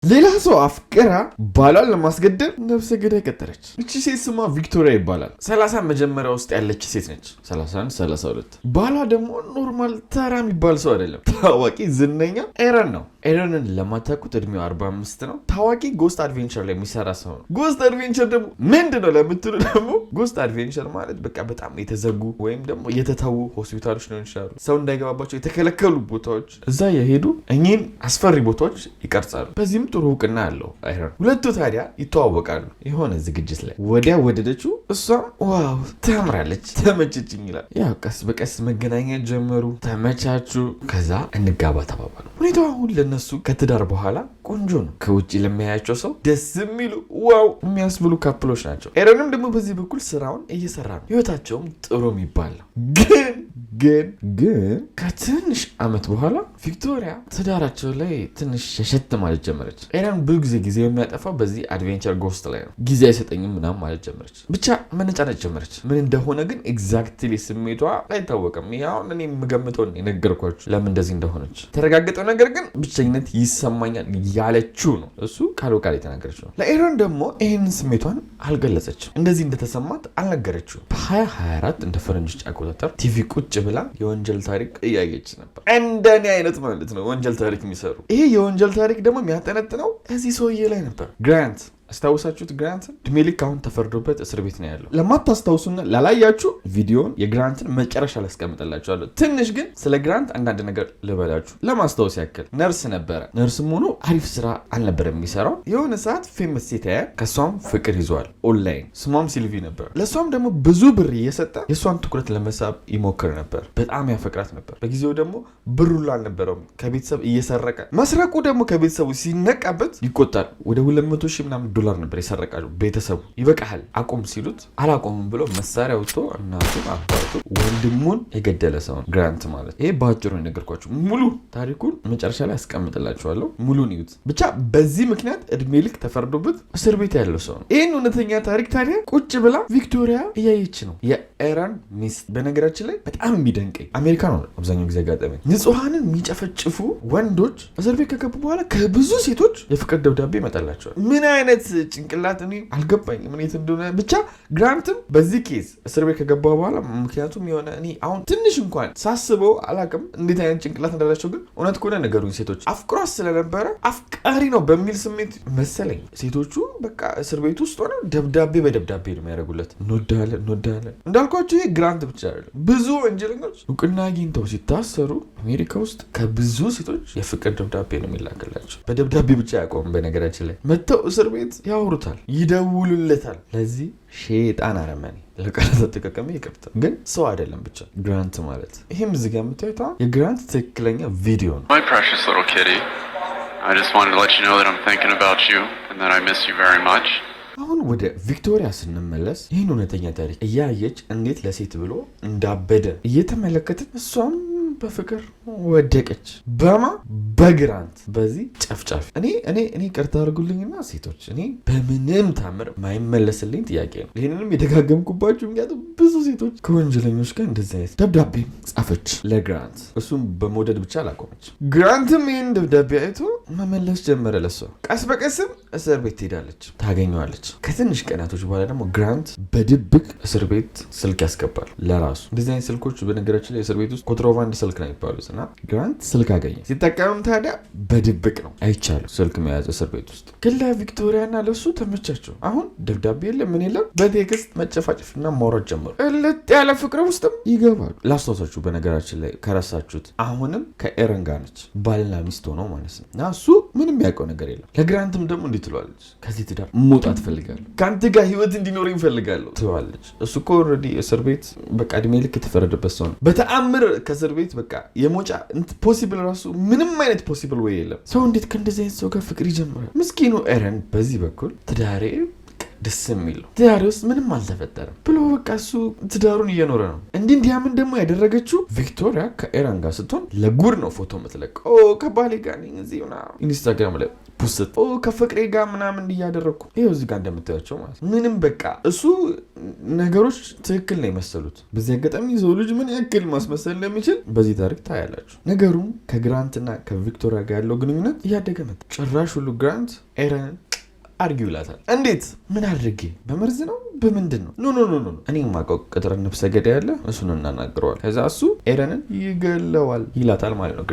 ሌላ ሰው አፍቅራ ባሏን ለማስገደል ነፍሰ ገዳይ ቀጠረች። እቺ ሴት ስሟ ቪክቶሪያ ይባላል። 30 መጀመሪያ ውስጥ ያለች ሴት ነች። 31 32 ባሏ ደግሞ ኖርማል ተራ የሚባል ሰው አይደለም። ታዋቂ ዝነኛ ኤረን ነው። ኤረንን ለማታውቁት እድሜው 45 ነው። ታዋቂ ጎስት አድቬንቸር ላይ የሚሰራ ሰው ነው። ጎስት አድቬንቸር ደግሞ ምንድነው ለምትሉ ደግሞ ጎስት አድቬንቸር ማለት በቃ በጣም የተዘጉ ወይም ደግሞ የተተዉ ሆስፒታሎች ነው ይችላሉ። ሰው እንዳይገባባቸው የተከለከሉ ቦታዎች እዛ የሄዱ እኚህን አስፈሪ ቦታዎች ይቀርጻሉ። በዚህም ጥሩ እውቅና አለው ኤረን። ሁለቱ ታዲያ ይተዋወቃሉ የሆነ ዝግጅት ላይ። ወዲያ ወደደችው። እሷም ዋው ታምራለች፣ ተመቸችኝ ይላል። ያው ቀስ በቀስ መገናኘት ጀመሩ፣ ተመቻቹ። ከዛ እንጋባ ተባባሉ። ሁኔታው አሁን ለነሱ ከትዳር በኋላ ቆንጆ ነው። ከውጭ ለሚያያቸው ሰው ደስ የሚሉ ዋው የሚያስብሉ ካፕሎች ናቸው። ኤረንም ደግሞ በዚህ በኩል ስራውን እየሰራ ነው። ህይወታቸውም ጥሩ የሚባል ነው። ግን ከትንሽ አመት በኋላ ቪክቶሪያ ትዳራቸው ላይ ትንሽ ሸሸት ማለት ጀመረች። ኤረን ብዙ ጊዜ የሚያጠፋው በዚህ አድቬንቸር ጎስት ላይ ነው። ጊዜ አይሰጠኝም ምናምን ማለት ጀመረች። ብቻ መነጫነጭ ጀመረች። ምን እንደሆነ ግን ኤግዛክትሊ ስሜቷ አይታወቅም። ያው እኔ የምገምተውን የነገርኳችሁ ለምን እንደዚህ እንደሆነች። ተረጋገጠው ነገር ግን ብቸኝነት ይሰማኛል ያለችው ነው። እሱ ቃል በቃል የተናገረችው ነው። ለኤረን ደግሞ ይህንን ስሜቷን አልገለጸችም። እንደዚህ እንደተሰማት አልነገረችው። በ2024 እንደ ፈረንጆች አቆጣጠር ቲቪ ቁጭ ብላ የወንጀል ታሪክ እያየች ነበር። እንደኔ አይነት ማለት ነው ወንጀል ታሪክ የሚሰሩ። ይሄ የወንጀል ታሪክ ደግሞ የሚያጠነጥነው እዚህ ሰውዬ ላይ ነበር። ግራንት አስታውሳችሁት? ግራንትን እድሜ ልክ አሁን ተፈርዶበት እስር ቤት ነው ያለው። ለማታስታውሱና ላላያችሁ ቪዲዮን የግራንትን መጨረሻ ላይ አስቀምጥላችኋለሁ። ትንሽ ግን ስለ ግራንት አንዳንድ ነገር ልበላችሁ ለማስታወስ ያክል። ነርስ ነበረ። ነርስም ሆኖ አሪፍ ስራ አልነበረም የሚሰራው። የሆነ ሰዓት ፌመስ ሴት ያያል። ከሷም ፍቅር ይዘዋል ኦንላይን። ስሟም ሲልቪ ነበር። ለሷም ደግሞ ብዙ ብር እየሰጠ የሷን ትኩረት ለመሳብ ይሞክር ነበር። በጣም ያፈቅራት ነበር። በጊዜው ደግሞ ብሩላ አልነበረውም። ከቤተሰብ እየሰረቀ መስረቁ ደግሞ ከቤተሰቡ ሲነቃበት ይቆጣል። ወደ 200 ሺህ ምናምን $2 ነበር የሰረቃሉ። ቤተሰቡ ይበቃሃል አቁም ሲሉት አላቆምም ብሎ መሳሪያ ወጥቶ እናቱን አባቱ ወንድሙን የገደለ ሰው ግራንት ማለት። ይሄ በአጭሩ የነገርኳችሁ። ሙሉ ታሪኩን መጨረሻ ላይ አስቀምጥላችኋለሁ። ሙሉን ይዩት። ብቻ በዚህ ምክንያት እድሜ ልክ ተፈርዶበት እስር ቤት ያለው ሰው ነው። ይህን እውነተኛ ታሪክ ታዲያ ቁጭ ብላ ቪክቶሪያ እያየች ነው። የኤረን ሚስት በነገራችን ላይ በጣም የሚደንቀኝ አሜሪካ ነው አብዛኛው ጊዜ አጋጠመኝ። ንጹሐንን የሚጨፈጭፉ ወንዶች እስር ቤት ከገቡ በኋላ ከብዙ ሴቶች የፍቅር ደብዳቤ ይመጣላቸዋል። ምን አይነት ጭንቅላት እኔ አልገባኝም ምን እንደሆነ። ብቻ ግራንትም በዚህ ኬዝ እስር ቤት ከገባ በኋላ ምክንያቱም የሆነ እኔ አሁን ትንሽ እንኳን ሳስበው አላቅም እንዴት አይነት ጭንቅላት እንዳላቸው። ግን እውነት ከሆነ ነገሩኝ ሴቶች አፍቅሯት ስለነበረ አፍቃሪ ነው በሚል ስሜት መሰለኝ ሴቶቹ በቃ እስር ቤት ውስጥ ሆነ ደብዳቤ በደብዳቤ ነው የሚያደርጉለት። እንወዳለን እንዳልኳቸው ይሄ ግራንት ብቻ አይደለም። ብዙ ወንጀለኞች እውቅና አግኝተው ሲታሰሩ አሜሪካ ውስጥ ከብዙ ሴቶች የፍቅር ደብዳቤ ነው የሚላክላቸው። በደብዳቤ ብቻ ያቆም በነገራችን ላይ መጥተው እስር ቤት ያወሩታል፣ ይደውሉለታል። ለዚህ ሼጣን አረመኔ ለቃላት አጠቃቀም ይከብታል፣ ግን ሰው አይደለም ብቻ ግራንት ማለት። ይሄም እዚህ ጋር የምታዩት የግራንት ትክክለኛ ቪዲዮ ነው። My precious little kitty, I just wanted to let you know that I'm thinking about you and that I miss you very much. አሁን ወደ ቪክቶሪያ ስንመለስ ይህን እውነተኛ ታሪክ እያየች እንዴት ለሴት ብሎ እንዳበደ እየተመለከተች እሷም በፍቅር ወደቀች። በግራንት በዚህ ጨፍጫፊ። እኔ ቀርታ አድርጉልኝና ሴቶች፣ እኔ በምንም ታምር ማይመለስልኝ ጥያቄ ነው። ይህንንም የደጋገምኩባችሁ ምክንያቱም ብዙ ሴቶች ከወንጀለኞች ጋር እንደዚህ አይነት ደብዳቤ ጻፈች ለግራንት። እሱም በመውደድ ብቻ አላቆመች። ግራንትም ይህን ደብዳቤ አይቶ መመለስ ጀመረ ለሷ። ቀስ በቀስም እስር ቤት ትሄዳለች፣ ታገኘዋለች። ከትንሽ ቀናቶች በኋላ ደግሞ ግራንት በድብቅ እስር ቤት ስልክ ያስገባል ለራሱ። እንደዚህ አይነት ስልኮች በነገራችን ላይ እስር ቤት ውስጥ ኮንትሮባንድ ስልክ ነው የሚባሉት። እና ግራንት ስልክ አገኘ። ሲጠቀምም ታዲያ በድብቅ ነው፣ አይቻልም ስልክ መያዝ እስር ቤት ውስጥ። ግን ለቪክቶሪያና ለሱ ተመቻቸው። አሁን ደብዳቤ የለም ምን የለም፣ በቴክስት መጨፋጨፍና ማውራት ጀመሩ። እልጥ ያለ ፍቅር ውስጥም ይገባሉ። ላስታውሳችሁ በነገራችን ላይ ከረሳችሁት አሁንም ከኤረን ጋር ነች፣ ባልና ሚስት ሆነው ማለት ነው። እና እሱ ምንም ያውቀው ነገር የለም። ለግራንትም ደግሞ እንዲህ ትለዋለች፣ ከዚህ ትዳር መውጣት ፈልጋለሁ፣ ከአንተ ጋር ህይወት እንዲኖረኝ ፈልጋለሁ ትለዋለች። እሱ እኮ ኦልሬዲ እስር ቤት በቃ እድሜ ልክ የተፈረደበት ሰው ነው። በተአምር ከእስር ቤት በቃ የሞጫ ፖሲብል ራሱ ምንም አይነት ፖሲብል ወይ የለም። ሰው እንዴት ከእንደዚህ አይነት ሰው ጋር ፍቅር ይጀምራል? ምስኪኑ ኤረን በዚህ በኩል ትዳሬ ደስ የሚል ነው፣ ትዳሬ ውስጥ ምንም አልተፈጠረም ብሎ በቃ እሱ ትዳሩን እየኖረ ነው። እንዲያምን ደግሞ ያደረገችው ቪክቶሪያ ከኤረን ጋር ስትሆን ለጉድ ነው ፎቶ የምትለቀው። ከባሌ ጋር እዚህ ሆና ኢንስታግራም ላይ ፖስት ከፍቅሬ ጋር ምናምን እያደረግኩ ይኸው እዚህ ጋር እንደምታያቸው ማለት ምንም በቃ እሱ ነገሮች ትክክል ነው የመሰሉት። በዚህ አጋጣሚ ሰው ልጅ ምን ያክል ማስመሰል እንደሚችል በዚህ ታሪክ ታያላችሁ። ነገሩም ከግራንትና ከቪክቶሪያ ጋር ያለው ግንኙነት እያደገ መጣ። ጭራሽ ሁሉ ግራንት ኤረንን አርጊው ይላታል። እንዴት? ምን አድርጌ? በመርዝ ነው? በምንድን ነው? ኖ እኔ የማውቀው ቅጥር ነፍሰ ገዳይ ያለ እሱን እናናግረዋል። ከዛ እሱ ኤረንን ይገለዋል ይላታል ማለት ነው።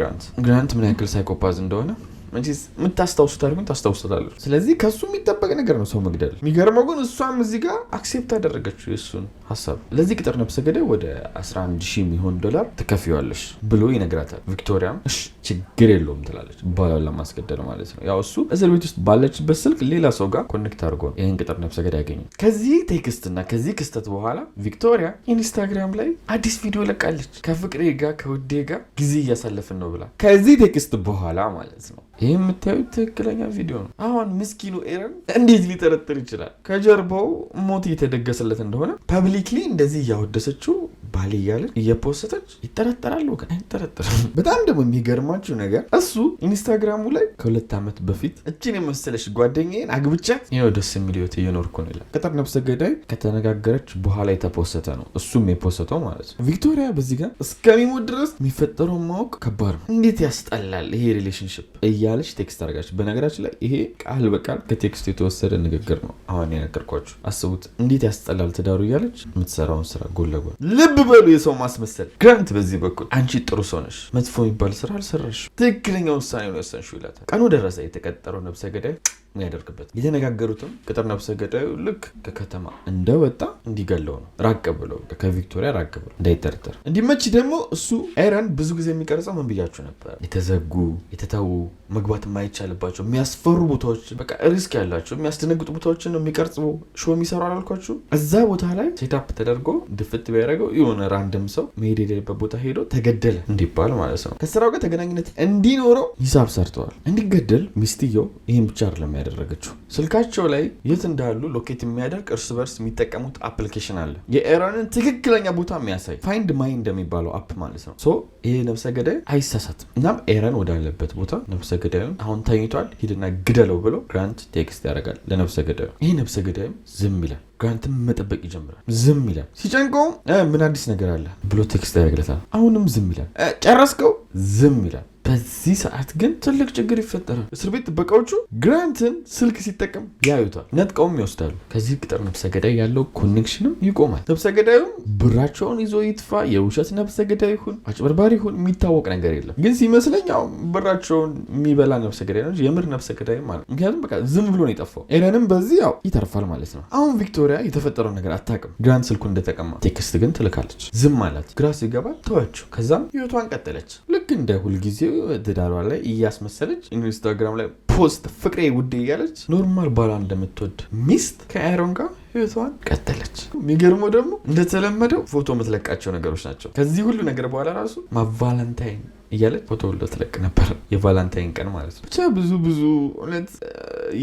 ግራንት ምን ያክል ሳይኮፓዝ እንደሆነ እንጂስ የምታስታውሱት አድርጉን ታስታውሱታለች። ስለዚህ ከሱ የሚጠበቅ ነገር ነው ሰው መግደል። የሚገርመው ግን እሷም እዚህ ጋር አክሴፕት አደረገችው የእሱን ሀሳብ። ለዚህ ቅጥር ነፍሰ ገዳይ ወደ 11,000 የሚሆን $11,000 ትከፍይዋለሽ ብሎ ይነግራታል። ቪክቶሪያም እሺ ችግር የለውም ትላለች። ባሏን ለማስገደል ማለት ነው። ያው እሱ እስር ቤት ውስጥ ባለችበት ስልክ ሌላ ሰው ጋር ኮኔክት አድርጎ ነው ይህን ቅጥር ነፍሰ ገዳይ ያገኘው። ከዚህ ቴክስትና ከዚህ ክስተት በኋላ ቪክቶሪያ ኢንስታግራም ላይ አዲስ ቪዲዮ ለቃለች። ከፍቅሬ ጋር ከውዴ ጋር ጊዜ እያሳለፍን ነው ብላ። ከዚህ ቴክስት በኋላ ማለት ነው ይህ የምታዩት ትክክለኛ ቪዲዮ ነው። አሁን ምስኪኑ ኤረን እንዴት ሊጠረጥር ይችላል? ከጀርባው ሞት እየተደገሰለት እንደሆነ ፐብሊክሊ እንደዚህ እያወደሰችው ባል እያለች እየፖስተች ይጠረጠራሉ። ግን አይጠረጥርም። በጣም ደግሞ የሚገርማችሁ ነገር እሱ ኢንስታግራሙ ላይ ከ2 ዓመት በፊት እችን የመሰለች ጓደኛዬን አግብቻት ይኸው ደስ የሚል ህይወት እየኖርኩ ነው ይላል። ቅጥር ነፍሰ ገዳይ ከተነጋገረች በኋላ የተፖሰተ ነው እሱም የፖሰተው ማለት ነው። ቪክቶሪያ በዚህ ጋር እስከሚሞት ድረስ የሚፈጠረው ማወቅ ከባድ ነው። እንዴት ያስጠላል ይሄ ሪሌሽንሽፕ እያለች ቴክስት አድርጋች። በነገራችን ላይ ይሄ ቃል በቃል ከቴክስት የተወሰደ ንግግር ነው። አሁን የነገርኳችሁ አስቡት። እንዴት ያስጠላል ትዳሩ እያለች የምትሰራውን ስራ ጎን ለጎን ልብ በሉ የሰው ማስመሰል። ግራንት በዚህ በኩል አንቺ ጥሩ ሰው ነሽ፣ መጥፎ የሚባል ስራ አልሰራሽ፣ ትክክለኛ ውሳኔ ነው የወሰንሽው ይላታል። ቀኑ ደረሰ። የተቀጠረው ነፍሰ ገዳይ የሚያደርግበት የተነጋገሩትም ቅጥር ነፍሰ ገዳዩ ልክ ከከተማ እንደወጣ እንዲገለው ነው። ራቅ ብሎ ከቪክቶሪያ ራቅ ብሎ እንዳይጠርጠር እንዲመች። ደግሞ እሱ ኤረን ብዙ ጊዜ የሚቀርጸው ምን ብያችሁ ነበር? የተዘጉ የተተዉ መግባት የማይቻልባቸው የሚያስፈሩ ቦታዎች፣ በቃ ሪስክ ያላቸው የሚያስደነግጡ ቦታዎችን ነው የሚቀርጽ ሾው የሚሰሩ አላልኳችሁ? እዛ ቦታ ላይ ሴታፕ ተደርጎ ድፍት ቢያደርገው የሆነ ራንደም ሰው መሄድ የሌለበት ቦታ ሄዶ ተገደለ እንዲባል ማለት ነው። ከስራው ጋር ተገናኝነት እንዲኖረው ሂሳብ ሰርተዋል። እንዲገደል ሚስትየው ይህን ብቻ አይደለም ያደረገችው። ስልካቸው ላይ የት እንዳሉ ሎኬት የሚያደርግ እርስ በርስ የሚጠቀሙት አፕሊኬሽን አለ። የኤረንን ትክክለኛ ቦታ የሚያሳይ ፋይንድ ማይ እንደሚባለው አፕ ማለት ነው። ሶ ይሄ ነፍሰ ገዳይ አይሳሳትም። እናም ኤረን ወዳለበት ቦታ ነፍሰ ገዳዩን አሁን ተኝቷል ሂድና ግደለው ብሎ ግራንት ቴክስት ያደርጋል ለነፍሰ ገዳዩ። ይሄ ነፍሰ ገዳዩ ዝም ይላል። ግራንትም መጠበቅ ይጀምራል። ዝም ይላል። ሲጨንቀው ምን አዲስ ነገር አለ ብሎ ቴክስት ያደርግለታል። አሁንም ዝም ይላል። ጨረስከው? ዝም ይላል። በዚህ ሰዓት ግን ትልቅ ችግር ይፈጠራል። እስር ቤት ጥበቃዎቹ ግራንትን ስልክ ሲጠቀም ያዩታል። ነጥቀውም ይወስዳሉ። ከዚህ ቅጥር ነፍሰ ገዳይ ያለው ኮኔክሽንም ይቆማል። ነፍሰ ገዳዩም ብራቸውን ይዞ ይጥፋ፣ የውሸት ነፍሰ ገዳይ ይሁን አጭበርባሪ ይሁን የሚታወቅ ነገር የለም። ግን ሲመስለኝ ያው ብራቸውን የሚበላ ነፍሰ ገዳይ ነው፣ የምር ነፍሰ ገዳይ ማለት። ምክንያቱም በቃ ዝም ብሎ ነው የጠፋው። ኤረንም በዚህ ያው ይተርፋል ማለት ነው። አሁን ቪክቶሪያ የተፈጠረው ነገር አታውቅም። ግራንት ስልኩ እንደተቀማ ቴክስት ግን ትልካለች። ዝም አላት። ግራ ሲገባል ተዋቸው። ከዛም ህይወቷን ቀጠለች። ልክ እንደ ሁልጊዜው ትዳሯ ላይ እያስመሰለች ኢንስታግራም ላይ ፖስት ፍቅሬ ውዴ እያለች ኖርማል ባሏ እንደምትወድ ሚስት ከኤረን ጋር ህይወቷን ቀጠለች። የሚገርመው ደግሞ እንደተለመደው ፎቶ የምትለቃቸው ነገሮች ናቸው። ከዚህ ሁሉ ነገር በኋላ ራሱ ቫለንታይን እያለች ፎቶ ሁሉ ትለቅ ነበር። የቫለንታይን ቀን ማለት ነው። ብቻ ብዙ እውነት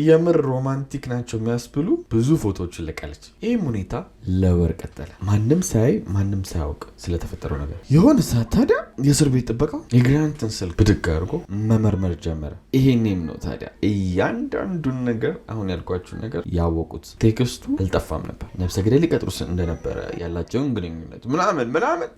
የምር ሮማንቲክ ናቸው የሚያስብሉ ብዙ ፎቶዎችን ለቃለች። ይህም ሁኔታ ለወር ቀጠለ። ማንም ሳያይ ማንም ሳያውቅ ስለተፈጠረው ነገር የሆነ ሰዓት ታዲያ የእስር ቤት ጥበቃው የግራንትን ስልክ ብድግ አድርጎ መመርመር ጀመረ። ይሄኔም ነው ታዲያ እያንዳንዱን ነገር አሁን ያልኳችሁን ነገር ያወቁት። ቴክስቱ አልጠፋም ነበር። ነፍሰ ገዳይ ሊቀጥሩ እንደነበረ ያላቸውን ግንኙነት ምናምን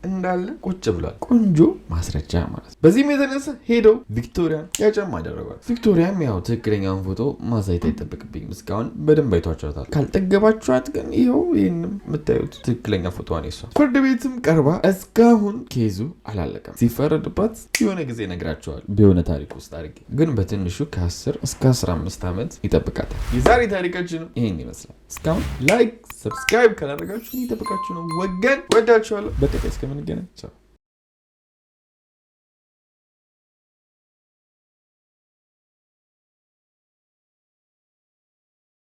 እንዳለ ቁጭ ብሏል። ቆንጆ ማስረጃ ማለት ነው። በዚህም የተነሳ ሄደው ቪክቶሪያን ያጨማ አደረጓል። ቪክቶሪያም ያው ትክክለኛውን ፎቶ ማሳየት አይጠበቅብኝም፣ እስካሁን በደንብ አይቷቸዋታል። ካልጠገባችኋት ግን ይኸው ይህንም የምታዩት ትክክለኛ ፎቶዋን ይሷል። ፍርድ ቤትም ቀርባ እስካሁን ኬዙ አላለቀም። ሲፈረድባት የሆነ ጊዜ ነግራቸዋል በሆነ ታሪክ ውስጥ አድርጌ፣ ግን በትንሹ ከ10 እስከ 15 ዓመት ይጠብቃታል። የዛሬ ታሪካችንም ይሄን ይመስላል። እስካሁን ላይክ ሰብስክራይብ ካላደረጋችሁ ይጠብቃችሁ ነው። ወገን ወዳችኋለሁ። በቀጣይ እስከምንገናኝ ቻው።